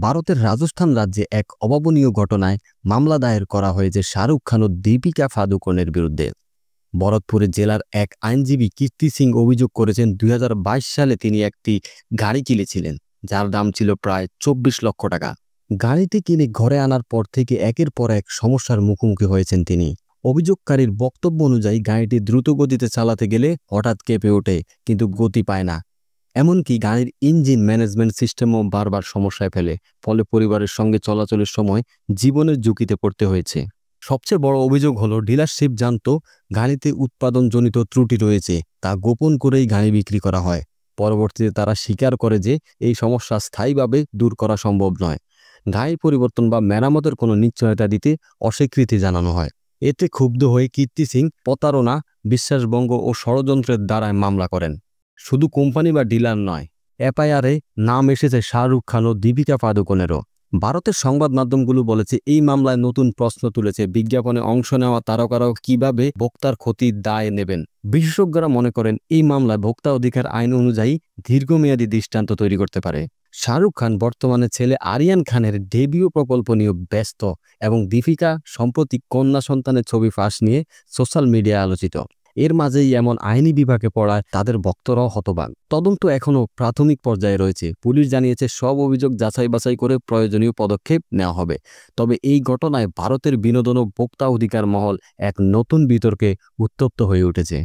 ভারতের রাজস্থান রাজ্যে এক অভাবনীয় ঘটনায় মামলা দায়ের করা হয়েছে শাহরুখ খান ও দীপিকা পাদুকোনের বিরুদ্ধে। ভরতপুরের জেলার এক আইনজীবী কীর্তি সিং অভিযোগ করেছেন ২০২২ সালে তিনি একটি গাড়ি কিনেছিলেন যার দাম ছিল প্রায় ২৪ লক্ষ টাকা। গাড়িটি কিনে ঘরে আনার পর থেকে একের পর এক সমস্যার মুখোমুখি হয়েছেন তিনি। অভিযোগকারীর বক্তব্য অনুযায়ী গাড়িটি দ্রুত গতিতে চালাতে গেলে হঠাৎ কেঁপে ওঠে, কিন্তু গতি পায় না। এমনকি গাড়ির ইঞ্জিন ম্যানেজমেন্ট সিস্টেমও বারবার সমস্যায় ফেলে, ফলে পরিবারের সঙ্গে চলাচলের সময় জীবনের ঝুঁকিতে পড়তে হয়েছে। সবচেয়ে বড় অভিযোগ হলো ডিলারশিপ জানত গাড়িতে উৎপাদনজনিত ত্রুটি রয়েছে, তা গোপন করেই গাড়ি বিক্রি করা হয়। পরবর্তীতে তারা স্বীকার করে যে এই সমস্যা স্থায়ীভাবে দূর করা সম্ভব নয়। গাড়ি পরিবর্তন বা মেরামতের কোনো নিশ্চয়তা দিতে অস্বীকৃতি জানানো হয়। এতে ক্ষুব্ধ হয়ে কীর্তি সিং প্রতারণা, বিশ্বাসভঙ্গ ও ষড়যন্ত্রের দ্বারায় মামলা করেন। শুধু কোম্পানি বা ডিলার নয়, এফআইআরে নাম এসেছে শাহরুখ খান ও দীপিকা পাদুকোনেরও। ভারতের সংবাদ মাধ্যমগুলো বলেছে এই মামলায় নতুন প্রশ্ন তুলেছে বিজ্ঞাপনে অংশ নেওয়া তারকারাও কিভাবে ভোক্তার ক্ষতির দায় নেবেন। বিশেষজ্ঞরা মনে করেন এই মামলায় ভোক্তা অধিকার আইন অনুযায়ী দীর্ঘমেয়াদী দৃষ্টান্ত তৈরি করতে পারে। শাহরুখ খান বর্তমানে ছেলে আরিয়ান খানের ডেবিউ প্রকল্প নিয়ে ব্যস্ত এবং দীপিকা সম্প্রতি কন্যা সন্তানের ছবি ফাঁস নিয়ে সোশ্যাল মিডিয়ায় আলোচিত। এর মাঝেই এমন আইনি বিভাগে পড়ায় তাদের ভক্তরাও হতবাক। তদন্ত এখনও প্রাথমিক পর্যায়ে রয়েছে। পুলিশ জানিয়েছে সব অভিযোগ যাচাই বাছাই করে প্রয়োজনীয় পদক্ষেপ নেওয়া হবে। তবে এই ঘটনায় ভারতের বিনোদন ও ভোক্তা অধিকার মহল এক নতুন বিতর্কে উত্তপ্ত হয়ে উঠেছে।